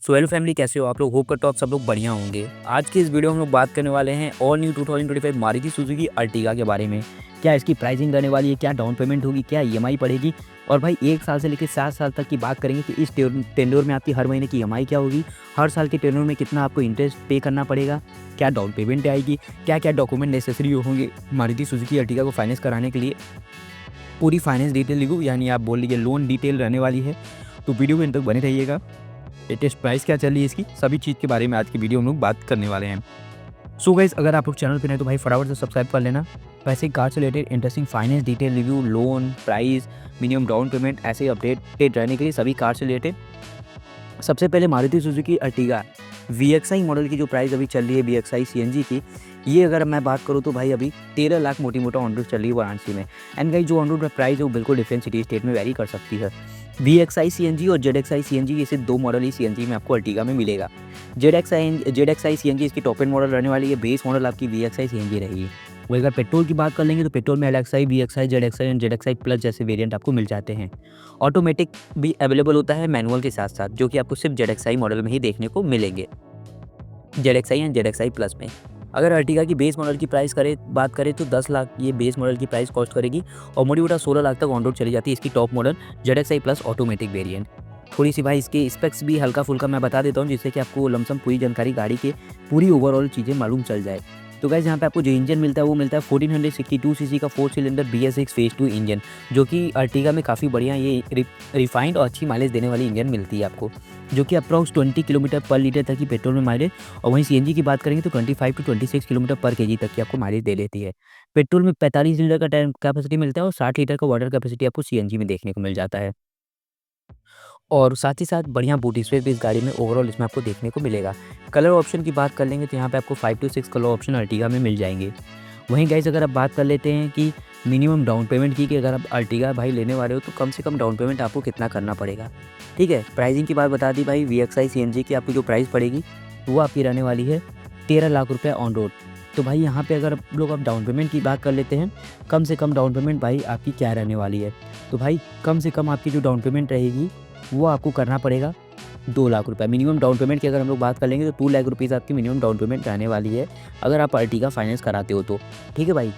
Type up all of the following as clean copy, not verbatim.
So hello family, कैसे हो आप लोग? होप करता हूँ आप सब लोग बढ़िया होंगे। आज की इस वीडियो में हम लोग बात करने वाले हैं all new 2025 Maruti Suzuki Ertiga के बारे में। क्या इसकी प्राइसिंग रहने वाली है, क्या डाउन पेमेंट होगी, क्या ईएमआई पड़ेगी, और भाई 1 साल से लेकर 7 साल तक की बात करेंगे कि इस टेन्योर में आपकी हर महीने की ईएमआई क्या होगी, हर साल के टेन्योर में कितना आपको इंटरेस्ट पे करना पड़ेगा, क्या डाउन पेमेंट आएगी, क्या क्या डॉक्यूमेंट नेसेसरी होंगे मारुति सुजुकी अर्टिगा को फाइनेंस कराने के लिए। पूरी फाइनेंस डिटेल लिखूँ, यानी आप बोल लीजिए लोन डिटेल रहने वाली है। तो वीडियो में अंत तक बने रहिएगा। लेटेस्ट प्राइस क्या चल रही है इसकी, सभी चीज़ के बारे में आज की वीडियो हम लोग बात करने वाले हैं। सो गाइस, अगर आप लोग चैनल पे नए तो भाई फटाफट से सब्सक्राइब कर लेना। वैसे कार से related interesting finance detail review, loan, price, minimum down payment, ऐसे अपडेटेड रहने के लिए सभी कार से रिलेटेड। सबसे पहले Maruti Suzuki Ertiga VXI model की जो प्राइस अभी चल रही है VXI CNG की, ये अगर मैं बात करूँ तो भाई अभी 13 लाख मोटी मोटा ऑन रोड चल रही है वाराणसी में। एंड गाइस, जो ऑन रोड प्राइस है वो बिल्कुल डिफरेंट सिटी स्टेट में वेरी कर सकती है। VXI CNG और ZXI CNG, इसे दो मॉडल ही CNG में आपको अर्टिगा में मिलेगा। ZXI CNG इसकी टॉप एंड मॉडल रहने वाली है, बेस मॉडल आपकी VXI CNG रहेगी। वही अगर पेट्रोल की बात कर लेंगे तो पेट्रोल में LXI, VXI, ZXI and ZXI plus जैसे वेरिएंट आपको मिल जाते हैं। ऑटोमेटिक भी अवेलेबल होता है मैनुअल के साथ साथ, जो कि आपको सिर्फ ZXI मॉडल में ही देखने को मिलेंगे, ZXI एंड ZXI प्लस में। अगर अर्टिगा की बेस मॉडल की बात करें तो 10 लाख ये बेस मॉडल की प्राइस कॉस्ट करेगी, और मोटी मोटा 16 लाख तक ऑन रोड चली जाती है इसकी top model ZXI plus automatic variant. थोड़ी सी भाई इसके स्पेक्स भी हल्का फुल्का मैं बता देता हूँ, जिससे कि आपको लमसम पूरी जानकारी गाड़ी के पूरी ओवरऑल चीज़ें मालूम चल जाए। तो गाइस, यहाँ पे आपको जो इंजन मिलता है वो मिलता है 1462 सीसी का 4 सिलेंडर BS6 फेज 2 इंजन, जो कि अर्टिगा में काफ़ी बढ़िया ये रिफाइंड और अच्छी माइलेज देने वाली इंजन मिलती है आपको, जो कि अप्रॉक्स 20 किलोमीटर पर लीटर तक की पेट्रोल में माइलेज, और वहीं CNG की बात करेंगे तो 25 टू 26 किलोमीटर पर केजी तक की आपको माइलेज दे लेती है। पेट्रोल में 45 लीटर का टैंक कैपेसिटी मिलता है और 60 लीटर का वाटर कैपेसिटी आपको CNG में देखने को मिल जाता है। और साथ ही साथ बढ़िया बूट स्पेस भी इस गाड़ी में ओवरऑल इसमें आपको देखने को मिलेगा। कलर ऑप्शन की बात कर लेंगे तो यहाँ पे आपको 5 to 6 कलर ऑप्शन अर्टिगा में मिल जाएंगे। वहीं गाइस, अगर आप बात कर लेते हैं कि मिनिमम डाउन पेमेंट की, कि अगर आप अर्टिगा भाई लेने वाले हो तो कम से कम डाउन पेमेंट आपको कितना करना पड़ेगा। ठीक है, प्राइसिंग की बात बता दी भाई। VXI CNG की आपको जो प्राइस पड़ेगी वो आपकी रहने वाली है 13 लाख रुपये ऑन रोड। तो भाई यहाँ पे अगर आप डाउन पेमेंट की बात कर लेते हैं, कम से कम डाउन पेमेंट भाई आपकी क्या रहने वाली है, तो भाई कम से कम आपकी जो डाउन पेमेंट रहेगी वो आपको करना पड़ेगा 2 लाख रुपये। मिनिमम डाउन पेमेंट की अगर हम लोग बात कर लेंगे तो 2 लाख रुपीज़ आपकी मिनिमम डाउन पेमेंट रहने वाली है, अगर आप अर्टिगा फाइनेंस कराते हो तो। ठीक है भाई,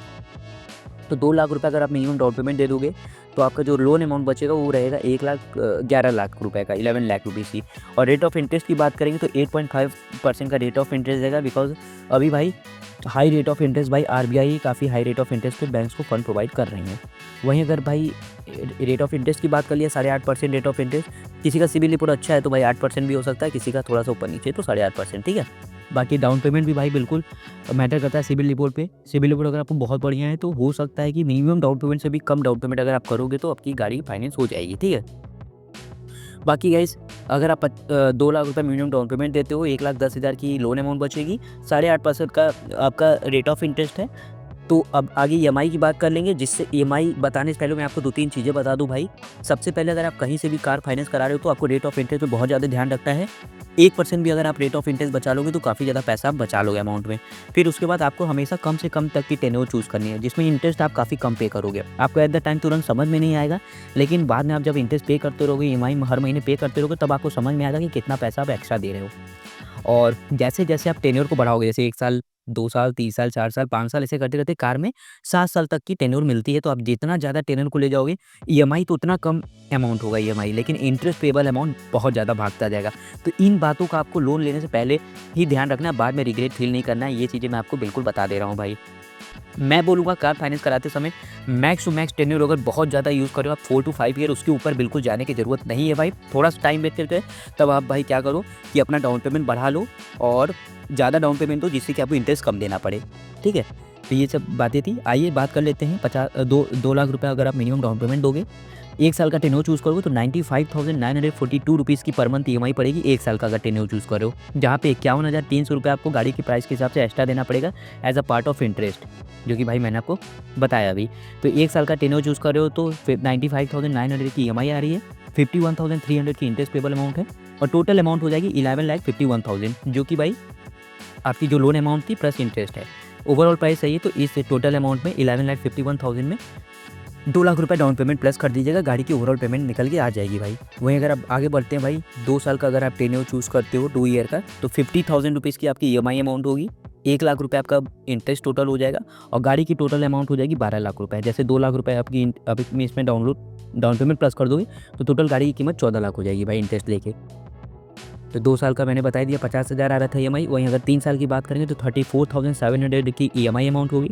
तो 2 लाख रुपये अगर आप मिनिमम डाउन पेमेंट दे दोगे तो आपका जो लोन अमाउंट बचेगा वो रहेगा 1,11 लाख रुपए का, 11 लाख रुपीज़ की। और रेट ऑफ इंटरेस्ट की बात करेंगे तो 8.5% का रेट ऑफ इंटरेस्ट रहेगा, बिकॉज अभी भाई हाई रेट ऑफ इंटरेस्ट भाई RBI काफ़ी हाई रेट ऑफ इंटरेस्ट पे बैंक्स को फंड प्रोवाइड कर रही हैं। वहीं अगर भाई रेट ऑफ इंटरेस्ट की बात कर लिया 8.5% रेट ऑफ इंटरेस्ट, किसी का सिबिल रिपोर्ट अच्छा है तो भाई 8% भी हो सकता है, किसी का थोड़ा सा ऊपर नीचे तो 8.5%। ठीक है, बाकी डाउन पेमेंट भी भाई बिल्कुल मैटर करता है सिबिल रिपोर्ट पे। सिबिल रिपोर्ट अगर आपको बहुत बढ़िया है तो हो सकता है कि मिनिमम डाउन पेमेंट से भी कम डाउन पेमेंट अगर आप करोगे तो आपकी गाड़ी फाइनेंस हो जाएगी। ठीक है, बाकी गाइस, अगर आप 2 लाख रुपये मिनिमम डाउन पेमेंट देते हो, 1,10,000 की लोन अमाउंट बचेगी, 8.5% का आपका रेट ऑफ इंटरेस्ट है। तो अब आगे EMI की बात कर लेंगे, जिससे EMI बताने से पहले मैं आपको 2-3 चीज़ें बता दूं भाई। सबसे पहले, अगर आप कहीं से भी कार फाइनेंस करा रहे हो तो आपको रेट ऑफ इंटरेस्ट पे बहुत ज़्यादा ध्यान रखना है। 1% भी अगर आप रेट ऑफ इंटरेस्ट बचा लोगे तो काफ़ी ज़्यादा पैसा आप बचा लोगे अमाउंट में। फिर उसके बाद आपको हमेशा कम से कम तक की टेन्योर चूज़ करनी है, जिसमें इंटरेस्ट आप काफ़ी कम पे करोगे। आपको एट द टाइम तुरंत समझ में नहीं आएगा, लेकिन बाद में आप जब इंटरेस्ट पे करते रहोगे, EMI हर महीने पे करते रहोगे, तब आपको समझ में आएगा कि कितना पैसा आप एक्स्ट्रा दे रहे हो। और जैसे जैसे आप टेन्योर को बढ़ाओगे, जैसे 1 साल, 2 साल, 3 साल, 4 साल, 5 साल, ऐसे करते करते कार में 7 साल तक की टेन्योर मिलती है। तो आप जितना ज़्यादा टेन्योर को ले जाओगे, EMI तो उतना कम अमाउंट होगा EMI, लेकिन इंटरेस्ट पेबल अमाउंट बहुत ज़्यादा भागता जाएगा। तो इन बातों का आपको लोन लेने से पहले ही ध्यान रखना है, बाद में रिग्रेट फील नहीं करना है। ये चीज़ें मैं आपको बिल्कुल बता दे रहा हूँ भाई। मैं बोलूँगा कार फाइनेंस कराते समय मैक्स टू मैक्स टेन्योर अगर बहुत ज़्यादा यूज़ करो आप 4 to 5 ईयर, उसके ऊपर बिल्कुल जाने की ज़रूरत नहीं है भाई। थोड़ा सा टाइम वेस्ट करके तब आप भाई क्या करो कि अपना डाउन पेमेंट बढ़ा लो और ज़्यादा डाउन पेमेंट दो, जिससे कि आपको इंटरेस्ट कम देना पड़े। ठीक है, तो ये सब बातें थी। आइए बात कर लेते हैं 2 लाख रुपये अगर आप मिनिमम डाउन पेमेंट दोगे, 1 साल का टेन्योर चूज़ करोगे तो 95,942 रुपीज़ की पर मंथ EMI पड़ेगी 1 साल का अगर टेन्योर चूज़ करो, जहाँ पे 51,300 रुपये आपको गाड़ी की प्राइस के हिसाब से एक्स्ट्रा देना पड़ेगा as a part of interest, जो कि भाई मैंने आपको बताया अभी। तो 1 साल का टेन्योर चूज़ कर रहे हो तो 95,900 की EMI आ रही है, 51,300 की इंटरेस्ट पेबल अमाउंट है, और टोटल अमाउंट हो जाएगी 11,51,000, जो कि भाई आपकी जो लोन अमाउंट थी प्लस इंटरेस्ट है। ओवरऑल प्राइस सही है, तो इस टोटल अमाउंट में 11,51,000 में 2 लाख रुपए डाउन पेमेंट प्लस कर दीजिएगा, गाड़ी की ओवरऑल पेमेंट निकल के आ जाएगी भाई। वहीं अगर आप आगे बढ़ते हैं भाई, 2 साल का अगर आप टेन्योर चूज़ करते हो 2 ईयर का, तो 50,000 रुपीज़ की आपकी ईएमआई अमाउंट होगी। 1 लाख रुपए आपका इंटरेस्ट टोटल हो जाएगा और गाड़ी की टोटल अमाउंट हो जाएगी 12 लाख रुपए। जैसे 2 लाख रुपए आपकी अभी इसमें डाउन पेमेंट प्लस कर दोगे तो टोटल गाड़ी की कीमत 14 लाख हो जाएगी भाई इंटरेस्ट लेके। तो 2 साल का मैंने बता दिया 50,000 आ रहा था ईएमआई। वहीं अगर 3 साल की बात करेंगे तो 34,700 की ईएमआई अमाउंट होगी,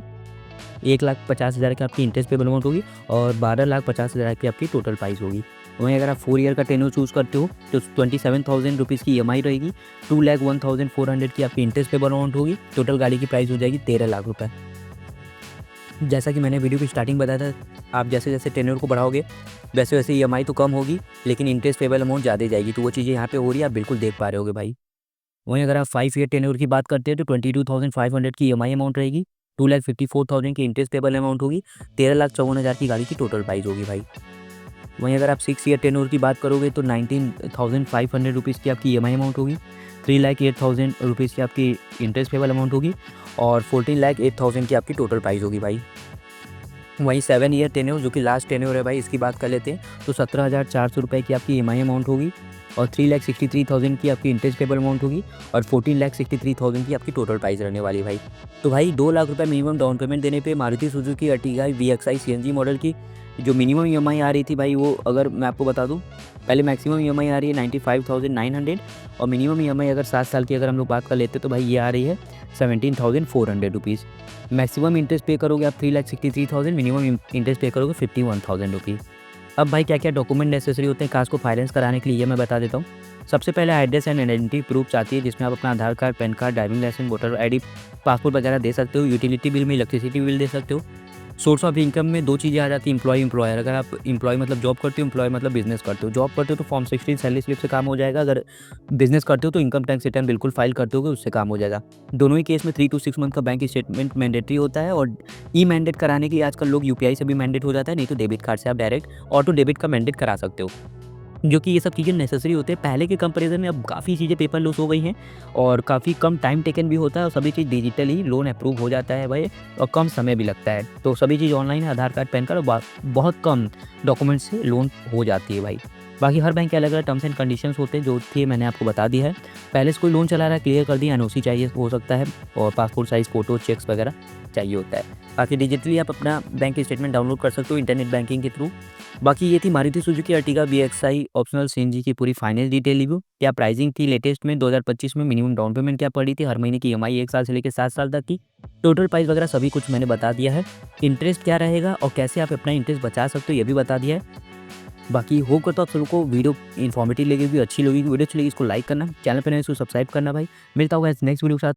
1,50,000 की आपकी इंटरेस्ट पेबल अमाउंट होगी और 12,50,000 की आपकी टोटल प्राइस होगी। वहीं अगर आप 4 ईयर का टेन्योर चूज़ करते हो तो 27,000 रुपीज़ की ईएमआई रहेगी, 2,01,400 की आपकी इंटरेस्ट पेबल अमाउंट होगी, टोटल गाड़ी की प्राइस हो जाएगी 13 लाख रुपये। जैसा कि मैंने वीडियो की स्टार्टिंग बताया था, आप जैसे जैसे टेन्योर को बढ़ाओगे वैसे वैसे ईएमआई तो कम होगी, लेकिन इंटरेस्ट पेबल अमाउंट ज़्यादा जाएगी। तो वो चीज़ें यहाँ पे हो रही है, आप बिल्कुल देख पा रहे होगे भाई। वहीं अगर आप 5 ईयर टेन्योर की बात करते हैं तो 22,500 की ईएमआई अमाउंट रहेगी, 2,54,000 की इंटरेस्ट पेबल अमाउंट होगी, 13,54,000 की गाड़ी की टोटल प्राइस होगी भाई। वहीं अगर आप 6 ईयर टेन्योर की बात करोगे तो 19,500 रुपीज़ की आपकी ईएमआई अमाउंट होगी, 3,08,000 रुपीज़ की आपकी इंटरेस्ट पेबल अमाउंट होगी और 14,08,000 की आपकी टोटल प्राइस होगी भाई। वहीं 7 ईयर टेन्योर जो कि लास्ट टेन्योर है भाई, इसकी बात कर लेते हैं तो 17,400 रुपये की आपकी ईएमआई अमाउंट होगी और 3,63,000 की आपकी इंटरेस्ट पेबल अमाउंट होगी और 14,63,000 की आपकी टोटल प्राइस रहने वाली है भाई। तो भाई 2 लाख रुपए मिनिमम डाउन पेमेंट देने पे Maruti Suzuki Ertiga VXI CNG model की जो मिनिमम ईएमआई आ रही थी भाई, वो अगर मैं आपको बता दूं, पहले मैक्सिमम ईएमआई आ रही है 95,900 और मिनिमम ईएमआई अगर 7 साल की अगर हम लोग बात कर लेते तो भाई ये आ रही है 17,400 रुपीज़। मैक्सिमम इंटरेस्ट पे करोगे आप 3,63,000, मिनिमम इंटरेस्ट पे करोगे 51,000 रुपीज़। अब भाई क्या क्या डॉक्यूमेंट नेसेसरी होते हैं कार्स को फाइनेंस कराने के लिए, ये मैं बता देता हूँ। सबसे पहले एड्रेस एंड आइडेंटिटी प्रूफ चाहती है, जिसमें आप अपना Aadhaar card, PAN card, driving licence, voter ID, passport वगैरह दे सकते हो। यूटिलिटी बिल में इलेक्ट्रिसिटी बिल दे सकते हो। सोर्स ऑफ इनकम में 2 चीज़ें आ जाती हैं, एम्प्लॉय एम्प्लॉयर। अगर आप एम्प्लॉय मतलब जॉब करते हो, एम्प्लॉय मतलब बिजनेस करते हो। जॉब करते हो तो फॉर्म 16 सैलरी स्लिप से काम हो जाएगा, अगर बिजनेस करते हो तो इनकम टैक्स रिटर्न बिल्कुल फाइल करते हो, उससे काम हो जाएगा। दोनों ही केस में 3 to 6 मंथ का बैंक स्टेटमेंट मैंडेटरी होता है और ई मैंडेट कराने के लिए आजकल लोग यूपीआई से भी मैंडेट हो जाता है, नहीं तो डेबिट कार्ड से आप डायरेक्ट ऑटो डेबिट का मैंडेट करा सकते हो, जो कि ये सब चीज़ें नेसेसरी होते हैं। पहले के कंपैरिजन में अब काफ़ी चीज़ें पेपरलेस हो गई हैं और काफ़ी कम टाइम टेकन भी होता है और सभी चीज़ डिजिटल ही लोन अप्रूव हो जाता है भाई और कम समय भी लगता है। तो सभी चीज़ ऑनलाइन है, आधार कार्ड, पैन कार्ड और बहुत कम डॉक्यूमेंट्स से लोन हो जाती है भाई। बाकी हर बैंक के अलग अलग टर्म्स एंड कंडीशंस होते हैं, जो थी मैंने आपको बता दिया है। पहले से कोई लोन चला रहा है, क्लियर कर दिया, एनओसी चाहिए हो सकता है और पासपोर्ट साइज़ फ़ोटो, चेक्स वगैरह चाहिए होता है। बाकी डिजिटली आप अपना बैंक स्टेटमेंट डाउनलोड कर सकते हो इंटरनेट बैंकिंग के थ्रू। बाकी ये थी Maruti Suzuki Ertiga VXI optional CNG की पूरी फाइनल डिटेल रिव्यू। क्या प्राइसिंग थी लेटेस्ट में 2025 में, मिनिमम डाउन पेमेंट क्या पड़ी थी, हर महीने की ईएमआई 1 साल से लेकर 7 साल तक की, टोटल प्राइस वगैरह सभी कुछ मैंने बता दिया है। इंटरेस्ट क्या रहेगा और कैसे आप अपना इंटरेस्ट बचा सकते हो ये भी बता दिया है। बाकी होप करता हूँ आप सबको वीडियो इन्फॉर्मेटिव लगेगी, अच्छी लगेगी। वीडियो अच्छी लगी इसको लाइक करना, चैनल पर नए इसको सब्सक्राइब करना भाई। मिलता होगा नेक्स्ट वीडियो के साथ,